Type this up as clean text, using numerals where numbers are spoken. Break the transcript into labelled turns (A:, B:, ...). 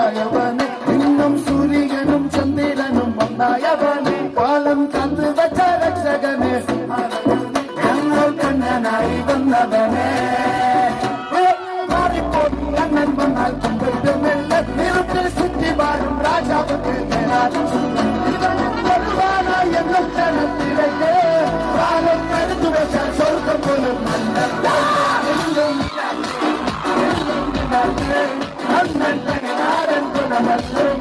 A: ഉണ്ടായവനെ ഇന്നും സൂര്യനും ചന്ദ്രനും ഒന്നായവനെ കാലം കാത്തു വച്ച രക്ഷകനെ ഞങ്ങൾ കണ്ണനായി വന്നവനെ മാറിപ്പോയി അണ്ണൻ വന്നാൽ കുമ്പിട്ട് മെല്ലെ നിറുത്തിൽ ചുറ്റി വാഴും രാജാവുക്ക് എന്നും ക്ഷണത്തിലേക്ക് കാലം കരുതു വെച്ചാൽ സ്വർഗം പോലും നല്ല അണ്ണൻ ഗണനാഥൻ ഗുണമല്ലോ